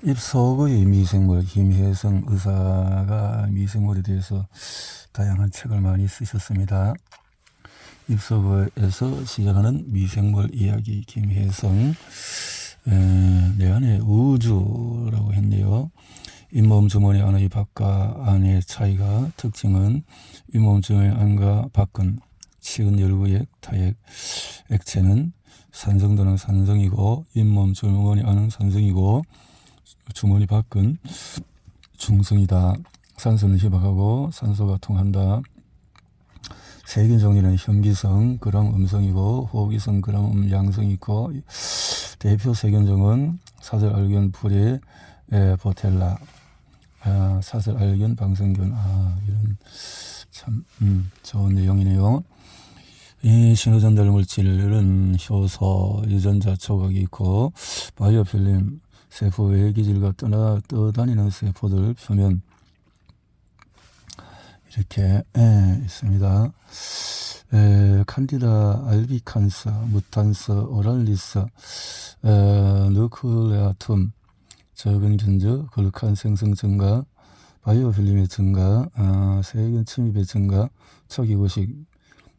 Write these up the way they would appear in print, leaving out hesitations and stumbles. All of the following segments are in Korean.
입속의 미생물 김혜성 의사가 미생물에 대해서 다양한 책을 많이 쓰셨습니다. 입속에서 시작하는 미생물 이야기 김혜성 내 안에 우주라고 했네요. 잇몸 주머니 안의 밖과 안의 차이가 특징은 잇몸 주머니 안과 밖은 치은 열구액, 타액, 액체는 산성도는 산성이고 잇몸 주머니 안은 산성이고 주머니 밖은 중성이다. 산소는 희박하고 산소가 통한다. 세균 종류는 현기성, 그람 음성이고 호기성, 그람 양성이 있고 대표 세균종은 사슬알균, 불에 보텔라, 사슬알균, 방생균. 이런 참 좋은 내용이네요. 이 신호전달 물질은 효소, 유전자 조각이 있고 바이오필름, 세포 외 기질과 떠다니는 세포들 표면 이렇게 있습니다. 칸디다 알비칸스, 무탄스, 오랄리스, 누클레아툼, 적은 견적, 글루칸 생성 증가, 바이오필름의 증가, 세균 침입의 증가, 초기 구식,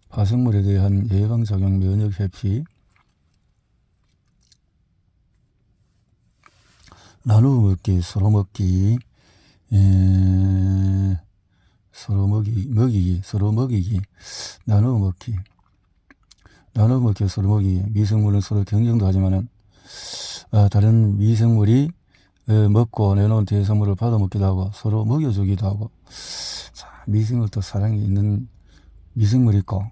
파생물에 대한 예방작용, 면역 회피, 나누어 먹기, 서로 먹기, 서로 먹이기, 서로 먹이기, 나누어 먹기, 서로 먹이기. 미생물은 서로 경쟁도 하지만은 다른 미생물이 먹고 내놓은 대사물을 받아먹기도 하고 서로 먹여주기도 하고. 자, 미생물도 사랑이 있는 미생물이 있고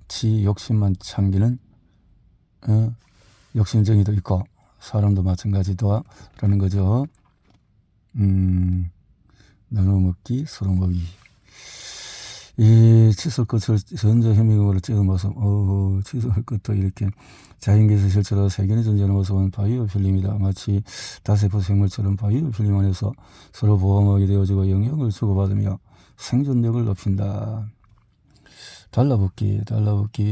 지 욕심만 참기는 욕심쟁이도 있고 사람도 마찬가지다라는 거죠. 나눠 먹기, 서로 먹이. 이 칫솔 끝을 전자현미경으로 찍은 모습, 칫솔 끝도 이렇게 자연계에서 실제로 세균이 존재하는 모습은 바이오필름이다. 마치 다세포 생물처럼 바이오필름 안에서 서로 보호막이 되어주고 영향을 주고받으며 생존력을 높인다. 달라붙기,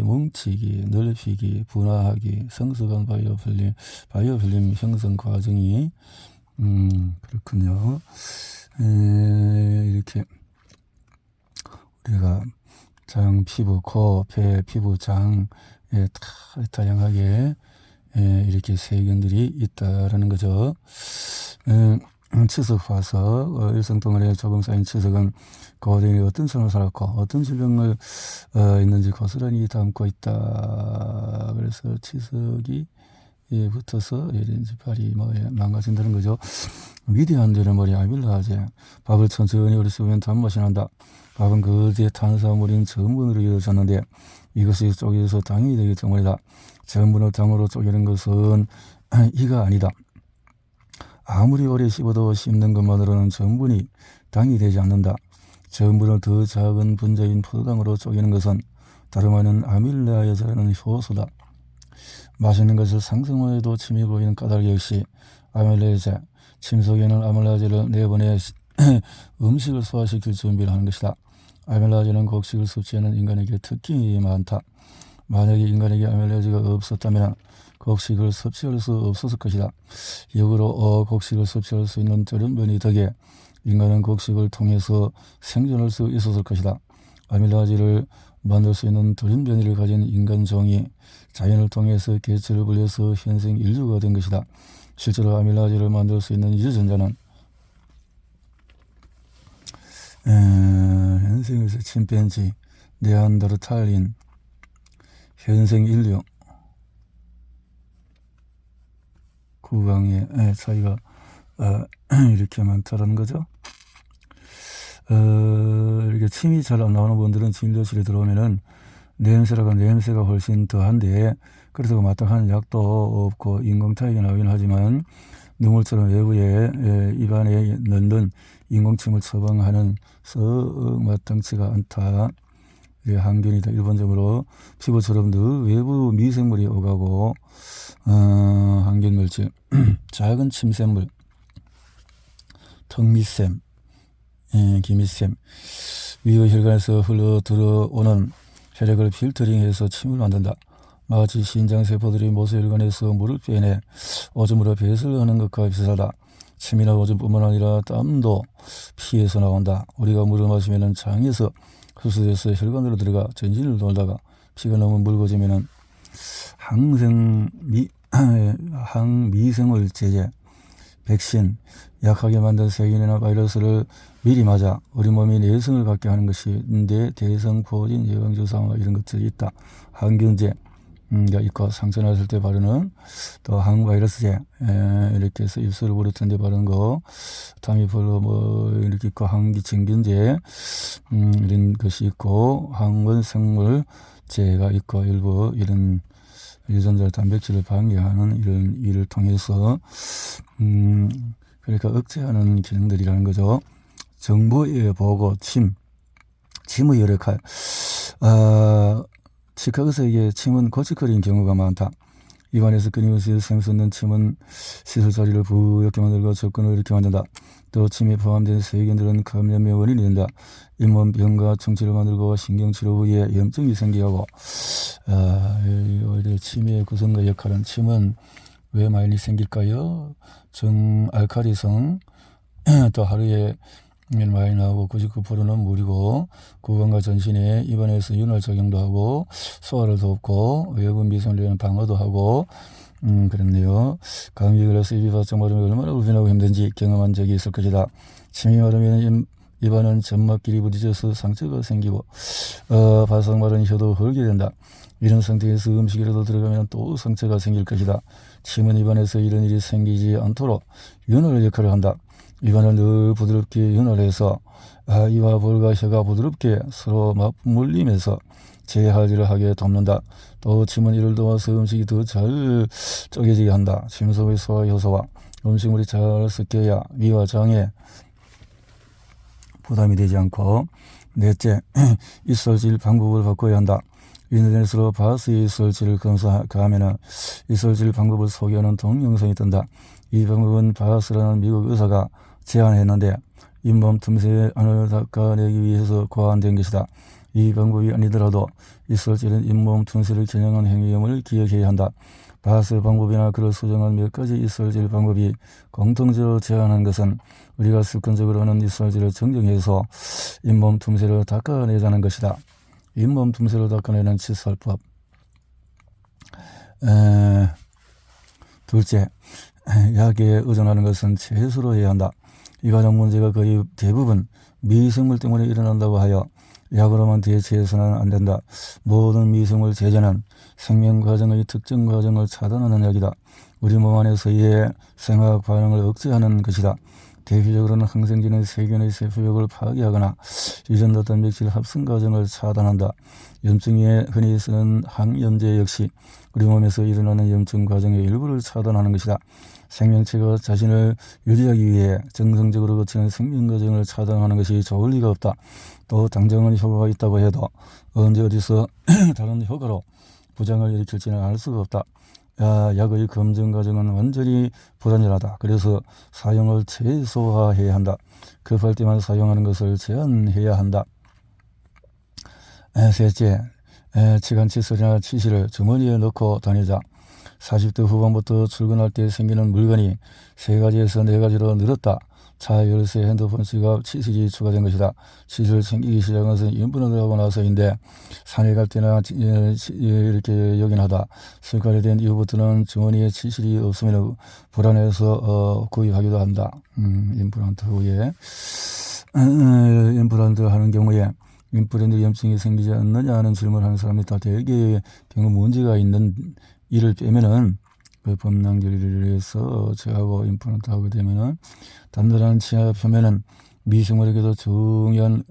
뭉치기, 넓히기, 분화하기, 성숙한 바이오필름 형성 과정이 그렇군요. 이렇게 우리가 장, 피부, 코, 배, 피부, 장에 다양하게 이렇게 세균들이 있다라는 거죠. 치석 화석, 일생 동안에 조금 쌓인 치석은 고대인이 어떤 삶을 살았고 어떤 질병을 있는지 고스란히 담고 있다. 그래서 치석이 붙어서 이런지 발이 망가진다는 거죠. 위대한 데르머리 아밀라제. 밥을 천천히 우려쓰면 단맛이 난다. 밥은 거대의 탄수화물인 전분으로 이루어졌는데 이것이 쪼개져서 당이 되기 때문이다. 전분을 당으로 쪼개는 것은 이가 아니다. 아무리 오래 씹어도 씹는 것만으로는 전분이 당이 되지 않는다. 전분을 더 작은 분자인 포도당으로 쪼개는 것은 다름 아닌 아밀라제라는 효소다. 맛있는 것을 상승호에도 침이 보이는 까닭 역시 아밀라제. 침 속에는 아밀라제를 내보내 음식을 소화시킬 준비를 하는 것이다. 아밀라제는 곡식을 섭취하는 인간에게 특히 많다. 만약에 인간에게 아밀라제가 없었다면 곡식을 섭취할 수 없었을 것이다. 역으로 곡식을 섭취할 수 있는 돌연변이 덕에 인간은 곡식을 통해서 생존할 수 있었을 것이다. 아밀라제를 만들 수 있는 돌연변이를 가진 인간종이 자연을 통해서 개체를 불려서 현생 인류가 된 것이다. 실제로 아밀라제를 만들 수 있는 유전자는 현생에서 침팬지, 네안데르탈인, 현생 인류 구강의 차이가 이렇게 많다라는 거죠. 이렇게 침이 잘 안 나오는 분들은 진료실에 들어오면은 냄새가 훨씬 더한데 그래서 마땅한 약도 없고 인공타액이 나오긴 하지만 눈물처럼 외부에 입안에 넣는 인공침을 처방하는 썩 마땅치가 않다. 항균이다. 일반적으로 피부처럼 늘 외부 미생물이 오가고 항균 물질, 작은 침샘물, 턱밑샘, 기밑샘, 위의 혈관에서 흘러 들어오는 혈액을 필터링해서 침을 만든다. 마치 신장세포들이 모세혈관에서 물을 빼내 오줌으로 배설을 하는 것과 비슷하다. 침이나 오줌뿐만 아니라 땀도 피에서 나온다. 우리가 물을 마시면 장에서 흡수돼서 혈관으로 들어가 전신을 돌다가 피가 너무 묽어지면 항미생물 제제, 백신, 약하게 만든 세균이나 바이러스를 미리 맞아 우리 몸이 내성을 갖게 하는 것인데 대성포진 예방주사 이런 것들이 있다. 항균제 가 있고 상처 났을 때 바르는 또 항바이러스제 이렇게 해서 입술을 부르던 데 바르는 거 타미플루 뭐 이렇게 있고 항기침균제 이런 것이 있고 항원생물제가 있고 일부 이런 유전자 단백질을 방해하는 이런 일을 통해서 그러니까 억제하는 기능들이라는 거죠. 정보의 보고 침의 여러 칼 치과의사 이게 침은 골칫거리인 경우가 많다. 입안에서 끊임없이 샘솟는 침은 시술 자리를 부옇게 만들고 접근을 이렇게 만든다. 또 침에 포함된 세균들은 감염의 원인이 된다. 잇몸병과 충치를 만들고 신경치료 후에 염증이 생기고 오히려 침의 구성과 역할은 침은 왜 많이 생길까요? 정알칼리성 또 하루에 많이 나오고 99%는 물이고 구강과 전신에 입안에서 윤활작용도 하고 소화를 돕고 외부 미생물에는 방어도 하고 그렇네요. 감기 걸려서 입이 바짝 마르면 얼마나 불편하고 힘든지 경험한 적이 있을 것이다. 침이 마르면 입안은 점막끼리 부딪혀서 상처가 생기고 바싹 마른 혀도 헐게 된다. 이런 상태에서 음식이라도 들어가면 또 상처가 생길 것이다. 침은 입안에서 이런 일이 생기지 않도록 윤활 역할을 한다. 입안을 늘 부드럽게 윤활해서 이와 볼과 혀가 부드럽게 서로 맞물리면서 재활질을 하게 돕는다. 또 침은 이를 도와서 음식이 더 잘 쪼개지게 한다. 침 속의 소화 효소와 음식물이 잘 섞여야 위와 장에 부담이 되지 않고 넷째, 이설질 방법을 바꿔야 한다. 인터넷으로 바스의 이설질을 검색하면 이설질 방법을 소개하는 동영상이 뜬다. 이 방법은 바스라는 미국 의사가 제안했는데 잇몸 틈새에 안을 닦아내기 위해서 고안된 것이다. 이 방법이 아니더라도 이설질은 잇몸 틈새를 겨냥한 행위임을 기억해야 한다. 바스 방법이나 그를 수정한 몇 가지 이설질 방법이 공통적으로 제안한 것은 우리가 습관적으로 하는 이설질을 정정해서 잇몸 틈새를 닦아내자는 것이다. 잇몸 틈새를 닦아내는 칫솔법. 둘째, 약에 의존하는 것은 최소로 해야 한다. 이 과정 문제가 거의 대부분 미생물 때문에 일어난다고 하여 약으로만 대체해서는 안 된다. 모든 미생물 제제는 생명 과정의 특정 과정을 차단하는 약이다. 우리 몸 안에서의 생화학 반응을 억제하는 것이다. 대표적으로는 항생제는 세균의 세포벽을 파괴하거나 유전자 단백질 합성 과정을 차단한다. 염증에 흔히 쓰는 항염제 역시 우리 몸에서 일어나는 염증 과정의 일부를 차단하는 것이다. 생명체가 자신을 유지하기 위해 정상적으로 거치는 생명 과정을 차단하는 것이 좋을 리가 없다. 또 당장은 효과가 있다고 해도 언제 어디서 다른 효과로 부작용을 일으킬지는 알 수가 없다. 약의 검증 과정은 완전히 불안전하다. 그래서 사용을 최소화해야 한다. 급할 때만 사용하는 것을 제한해야 한다. 셋째, 치간 칫솔이나 치실을 주머니에 넣고 다니자. 40대 후반부터 출근할 때 생기는 물건이 3가지에서 4가지로 늘었다. 차, 열쇠, 핸드폰, 지갑, 치실이 추가된 것이다. 치실을 챙기기 시작한 것은 인플루언자를 하고 나서인데 산에 갈 때나 이렇게 요긴하다. 술가에 된 이후부터는 주머니에 치실이 없으면 불안해서 구입하기도 한다. 임플란트 후에 임플란트 하는 경우에 임플란트 염증이 생기지 않느냐 하는 질문을 하는 사람이 다 대개의 경우 문제가 있는 이를 빼면은 그 범낭결리를 해서 제하고 임플란트 하게 되면은 단단한 치아 표면은 미생물에게도 중요한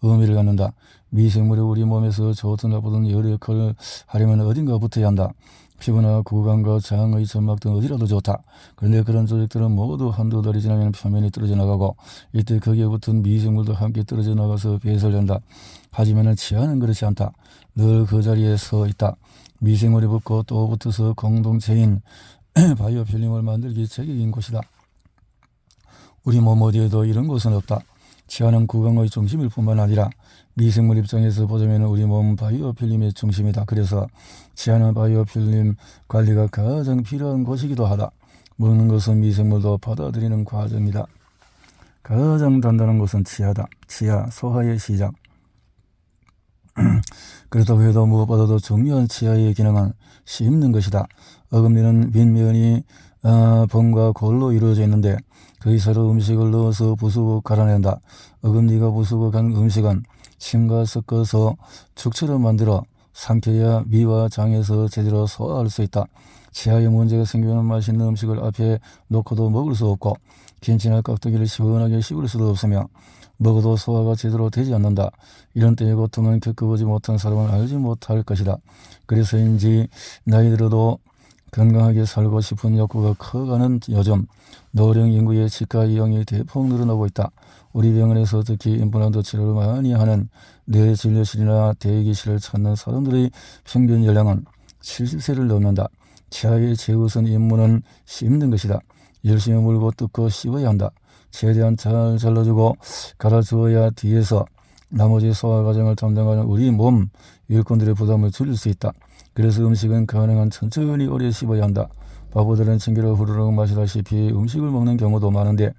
의미를 갖는다. 미생물이 우리 몸에서 좋든 나쁘든 여러 역할을 하려면 어딘가 붙어야 한다. 피부나 구강과 장의 점막 등 어디라도 좋다. 그런데 그런 조직들은 모두 한두 달이 지나면 표면이 떨어져 나가고 이때 거기에 붙은 미생물도 함께 떨어져 나가서 배설된다. 하지만 치아는 그렇지 않다. 늘 그 자리에 서 있다. 미생물이 붙고 또 붙어서 공동체인 바이오 필름을 만들기 제격인 곳이다. 우리 몸 어디에도 이런 곳은 없다. 치아는 구강의 중심일 뿐만 아니라 미생물 입장에서 보자면 우리 몸 바이오 필름의 중심이다. 그래서 치아는 바이오 필름 관리가 가장 필요한 곳이기도 하다. 먹는 것은 미생물도 받아들이는 과정이다. 가장 단단한 것은 치아다. 치아, 소화의 시작. 그렇다고 해도 무엇보다도 중요한 치아의 기능은 씹는 것이다. 어금니는 윗면이 범과 골로 이루어져 있는데 그 사이로 음식을 넣어서 부수고 갈아낸다. 어금니가 부수고 간 음식은 침과 섞어서 죽처럼 만들어 삼켜야 위와 장에서 제대로 소화할 수 있다. 치아에 문제가 생기면 맛있는 음식을 앞에 놓고도 먹을 수 없고 김치나 깍두기를 시원하게 씹을 수도 없으며 먹어도 소화가 제대로 되지 않는다. 이런 때의 고통은 겪어보지 못한 사람은 알지 못할 것이다. 그래서인지 나이 들어도 건강하게 살고 싶은 욕구가 커가는 요즘 노령 인구의 치과 이용이 대폭 늘어나고 있다. 우리 병원에서 특히 임플란트 치료를 많이 하는 뇌진료실이나 대기실을 찾는 사람들의 평균 연령은 70세를 넘는다. 치아의 최우선 임무는 씹는 것이다. 열심히 물고 뜯고 씹어야 한다. 최대한 잘 잘라주고 갈아주어야 뒤에서 나머지 소화 과정을 담당하는 우리 몸 일꾼들의 부담을 줄일 수 있다. 그래서 음식은 가능한 천천히 오래 씹어야 한다. 바보들은 징계로 후루룩 마시다시피 음식을 먹는 경우도 많은데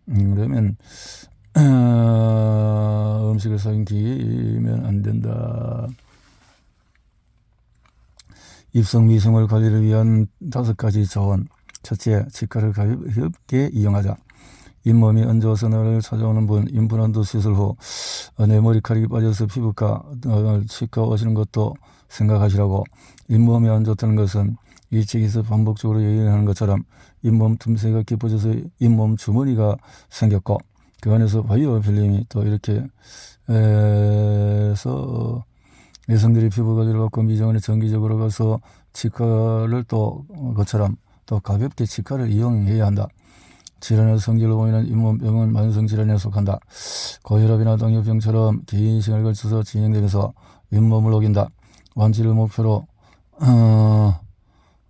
그러면 음식을 삼키면 안 된다. 입속 미생물 관리를 위한 5가지 조언. 첫째, 치과를 가볍게 이용하자. 잇몸이 안 좋아서 나를 찾아오는 분, 임플란트 수술 후 내 머리카락이 빠져서 피부과 치과 오시는 것도 생각하시라고. 잇몸이 안 좋다는 것은 이 책에서 반복적으로 얘기하는 것처럼 잇몸 틈새가 깊어져서 잇몸 주머니가 생겼고 그 안에서 바이오 필름이 또 이렇게 해서 여성들이 피부가 들어갔고 미정원에 정기적으로 가서 치과를 또 그것처럼 또 가볍게 치과를 이용해야 한다. 질환의 성질로 보이는 잇몸병은 만성질환에 속한다. 고혈압이나 당뇨병처럼 긴 시간을 걸쳐서 진행되면서 잇몸을 녹인다. 완치를 목표로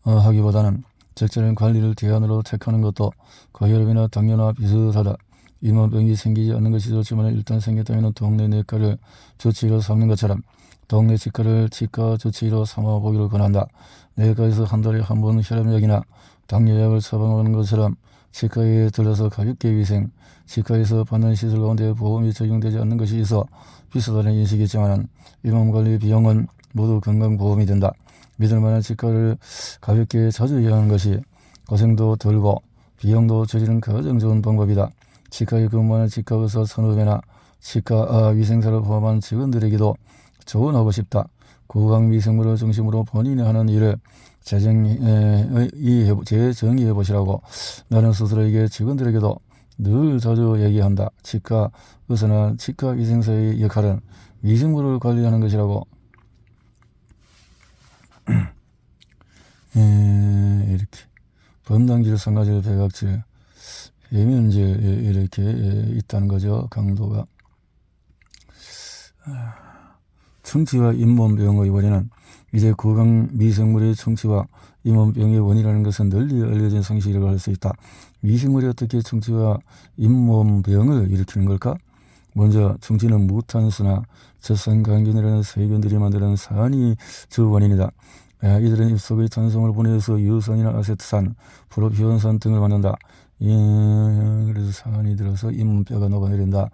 하기보다는 적절한 관리를 대안으로 택하는 것도 고혈압이나 당뇨나 비슷하다. 잇몸병이 생기지 않는 것이 좋지만 일단 생겼다면 동네 내과를 주치의로 삼는 것처럼 동네 치과를 치과 주치의로 삼아보기를 권한다. 내과에서 한 달에 한 번 혈압약이나 당뇨약을 처방하는 것처럼 치과에 들러서 가볍게 위생, 치과에서 받는 시술 가운데 보험이 적용되지 않는 것이 있어 비싸다는 인식이 있지만 잇몸관리 비용은 모두 건강보험이 된다. 믿을만한 치과를 가볍게 자주 이용하는 것이 고생도 덜고 비용도 줄이는 가장 좋은 방법이다. 치과에 근무하는 치과의사 선후배나 치과 위생사를 포함한 직원들에게도 조언하고 싶다. 구강미생물을 중심으로 본인이 하는 일을 재정의해 보시라고. 나는 스스로에게 직원들에게도 늘 자주 얘기한다. 치과 의사나 치과 위생사의 역할은 미생물을 관리하는 것이라고. 이렇게 범당질, 상가질, 백악질, 해면질 이렇게 있다는 거죠. 강도가. 충치와 잇몸병의 원인은 이제 구강 미생물의 충치와 잇몸병의 원인이라는 것은 널리 알려진 상식이라고 할 수 있다. 미생물이 어떻게 충치와 잇몸병을 일으키는 걸까? 먼저 충치는 무탄수나 젖산간균이라는 세균들이 만드는 산이 주 원인이다. 이들은 입속의 탄성을 보내서 유산이나 아세트산, 프로피온산 등을 만든다. 그래서 산이 들어서 잇몸뼈가 녹아내린다.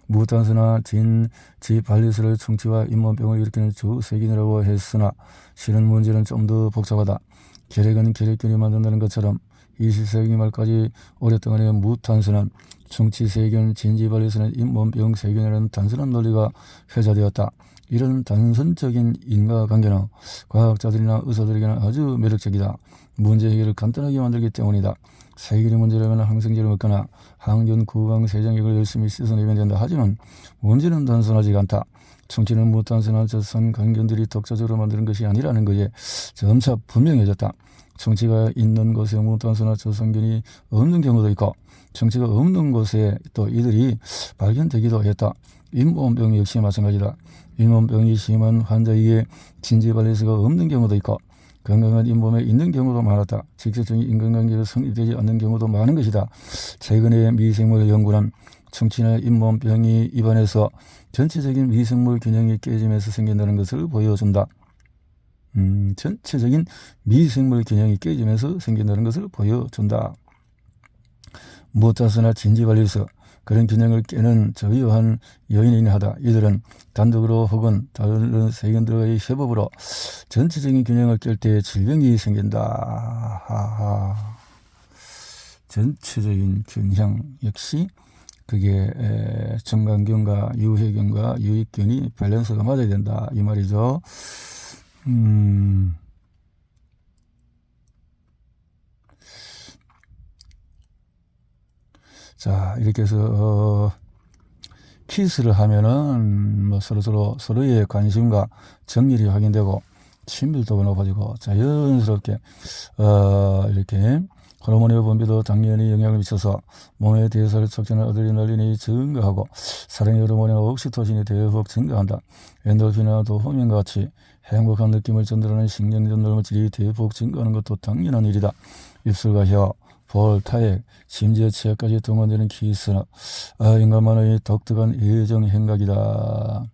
무탄수나 진지발리스를 충치와 잇몸병을 일으키는 주세균이라고 했으나 실은 문제는 좀 더 복잡하다. 결핵은 결핵균이 만든다는 것처럼 20세기 말까지 오랫동안의 무탄수는 충치세균, 진지발리스는 잇몸병 세균이라는 단순한 논리가 회자되었다. 이런 단선적인 인과관계는 과학자들이나 의사들에게는 아주 매력적이다. 문제 해결을 간단하게 만들기 때문이다. 세균의 문제라면 항생제를 먹거나 항균 구강 세정액을 열심히 씻어내면 된다. 하지만 문제는 단순하지 않다. 충치는 무탄수나 젖산 간균들이 독자적으로 만드는 것이 아니라는 것에 점차 분명해졌다. 충치가 있는 곳에 무탄수나 젖산균이 없는 경우도 있고 충치가 없는 곳에 또 이들이 발견되기도 했다. 잇몸병 역시 마찬가지다. 잇몸병이 심한 환자에게 진지발리스가 없는 경우도 있고 건강한 잇몸에 있는 경우도 많았다. 직접적인 인간관계가 성립되지 않는 경우도 많은 것이다. 최근의 미생물 연구는 충치나 잇몸병이 입안에서 전체적인 미생물 균형이 깨지면서 생긴다는 것을 보여준다. 전체적인 미생물 균형이 깨지면서 생긴다는 것을 보여준다. 무엇자서나 진지관리에서 그런 균형을 깨는 저유한 요인이긴 하다. 이들은 단독으로 혹은 다른 세균들과의 협업으로 전체적인 균형을 깰 때 질병이 생긴다. 하하. 전체적인 균형 역시 그게 정강균과 유해균과 유익균이 밸런스가 맞아야 된다 이 말이죠. 자, 이렇게 해서 키스를 하면은 뭐 서로의 관심과 정열이 확인되고 친밀도가 높아지고 자연스럽게 이렇게 호르몬의 분비도 당연히 영향을 미쳐서 몸의 대사를 촉진하는 어드레날린이 증가하고 사랑의 호르몬인 옥시토신이 대폭 증가한다. 엔돌핀이나 도파민과 같이 행복한 느낌을 전달하는 신경전달 물질이 대폭 증가하는 것도 당연한 일이다. 입술과 혀, 볼, 타액, 심지어 치아까지 동원되는 키스는 인간만의 독특한 애정 행각이다.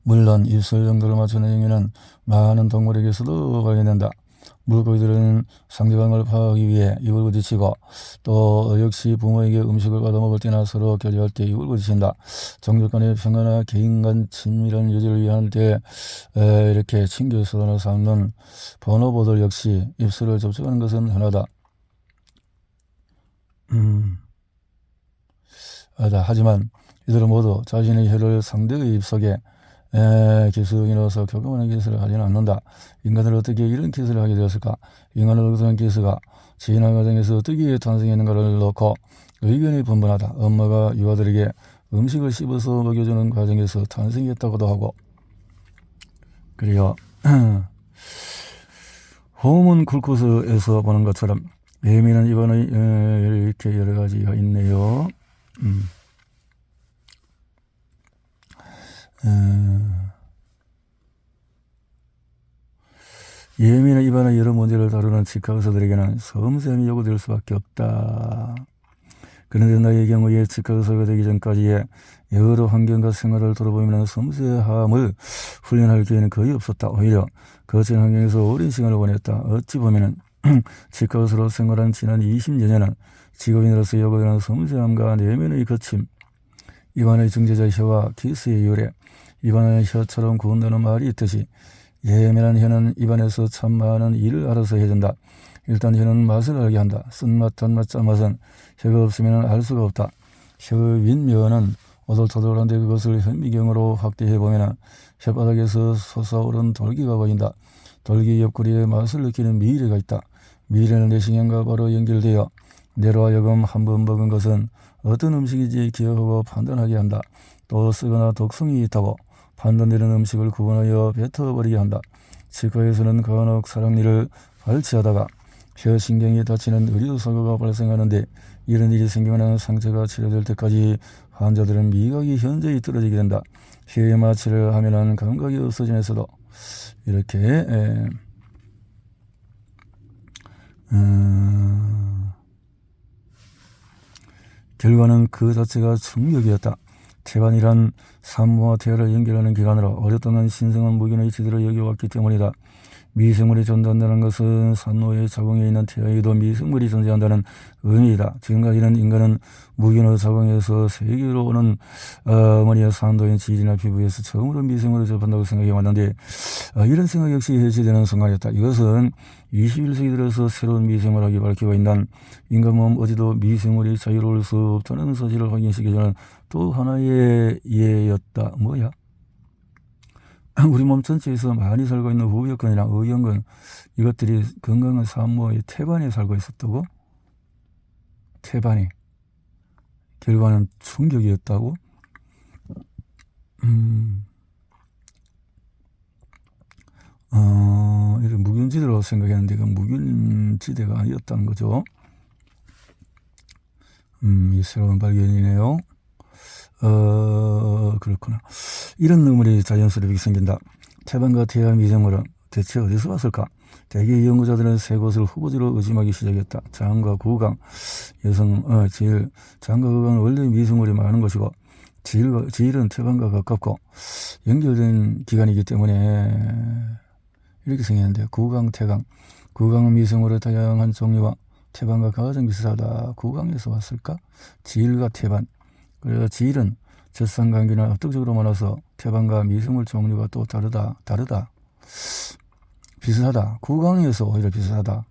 물론 입술 정도를 맞추는 행위는 많은 동물에게서도 발견된다. 물고기들은 상대방을 파악하기 위해 입을 부딪히고 또 역시 부모에게 음식을 받아먹을 때나 서로 교제할 때 입을 부딪힌다. 종족 간의 평화나 개인 간 친밀한 유지를 위한 때 이렇게 친교 수단을 삼는 번호보들 역시 입술을 접촉하는 것은 흔하다. 하지만 이들은 모두 자신의 혀를 상대의 입속에 기승이 넣어서 교감하는 기술을 하지는 않는다. 인간은 어떻게 이런 기술을 하게 되었을까? 인간을 얻은 기술가 진화 과정에서 어떻게 탄생했는가를 놓고 의견이 분분하다. 엄마가 유아들에게 음식을 씹어서 먹여주는 과정에서 탄생했다고도 하고 그래요. 호문 쿨코스에서 보는 것처럼 예민한 입안의 이렇게 여러 가지가 있네요. 예민한 입안의 여러 문제를 다루는 치과 의사들에게는 섬세함이 요구될 수밖에 없다. 그런데 나의 경우에 치과 의사가 되기 전까지의 여러 환경과 생활을 돌아보면 섬세함을 훈련할 기회는 거의 없었다. 오히려 거친 환경에서 오랜 시간을 보냈다. 어찌 보면 치과 의사로 생활한 지난 20여 년은 직업인으로서 요구되는 섬세함과 내면의 거침, 입안의 중재자 혀와 키스의 유래, 입안의 혀처럼 구운다는 말이 있듯이 예민한 혀는 입안에서 참 많은 일을 알아서 해준다. 일단 혀는 맛을 알게 한다. 쓴맛, 단맛, 짠맛은 혀가 없으면 알 수가 없다. 혀의 윗면은 오돌토돌한데 그것을 현미경으로 확대해보면 혓바닥에서 솟아오른 돌기가 보인다. 돌기 옆구리에 맛을 느끼는 미래가 있다. 미래는 내신경과 바로 연결되어 뇌로 하여금 한번 먹은 것은 어떤 음식인지 기억하고 판단하게 한다. 또 쓰거나 독성이 있다고 판단되는 음식을 구분하여 뱉어버리게 한다. 치과에서는 간혹 사랑니를 발치하다가 혀신경이 다치는 의료사고가 발생하는데 이런 일이 생기면 상처가 치료될 때까지 환자들은 미각이 현저히 떨어지게 된다. 혀에 마취를 하면 감각이 없어지면서도 이렇게 결과는 그 자체가 충격이었다. 태반이란 산모와 태아를 연결하는 기관으로 오랫동안 신성한 무균의 지대로 여겨왔기 때문이다. 미생물이 존재한다는 것은 산모의 자궁에 있는 태아에도 미생물이 존재한다는 의미이다. 지금까지는 인간은 무균의 자궁에서 세계로 오는 어머니의 산도인 질이나 피부에서 처음으로 미생물을 접한다고 생각해 왔는데 이런 생각 역시 해체되는 순간이었다. 이것은 21세기 들어서 새로운 미생물학이 밝히고 있는 인간 몸 어디도 미생물이 자유로울 수 없다는 사실을 확인시켜주는 또 하나의 예였다. 뭐야? 우리 몸 전체에서 많이 살고 있는 후엽근이랑 의연근 이것들이 건강한 산모의 태반에 살고 있었다고? 태반에. 결과는 충격이었다고? 이런 무균지대로 생각했는데 그 무균지대가 아니었다는 거죠. 이 새로운 발견이네요. 그렇구나. 이런 놈물이 자연스럽게 생긴다. 태반과 태아 미생물은 대체 어디서 왔을까? 대개 연구자들은 세 곳을 후보지로 의심하기 시작했다. 장과 구강, 장과 구강은 원래 미생물이 많은 것이고 질은 태반과 가깝고 연결된 기관이기 때문에 이렇게 생겼는데 구강, 태강. 구강은 미생물의 다양한 종류와 태반과 가장 비슷하다. 구강에서 왔을까? 지일과 태반. 그래서 지일은 젖산강기는 압도적으로 많아서 태반과 미생물 종류가 또 다르다. 비슷하다. 구강에서 오히려 비슷하다.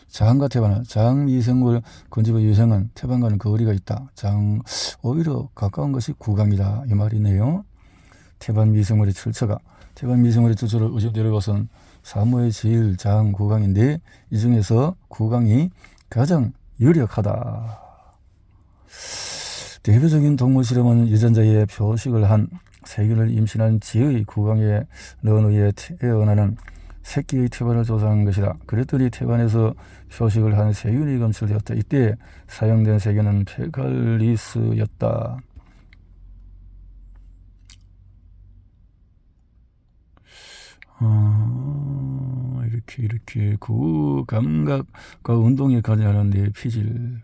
장과 태반은 장 미생물 건집의 유생은 태반과는 거리가 있다. 장 오히려 가까운 것이 구강이다. 이 말이네요. 태반 미생물의 출처가 태반 미생물의 출처를 의심되는 것은 사무의 지일, 장, 구강인데 이 중에서 구강이 가장 유력하다. 대표적인 동물 실험은 유전자에 표식을 한 세균을 임신한 쥐의 구강에 넣은 후에 태어나는 새끼의 태반을 조사한 것이다. 그랬더니 태반에서 표식을 한 세균이 검출되었다. 이때 사용된 세균은 페칼리스였다. 이렇게 구감각과 운동에 관여하는 데 피질.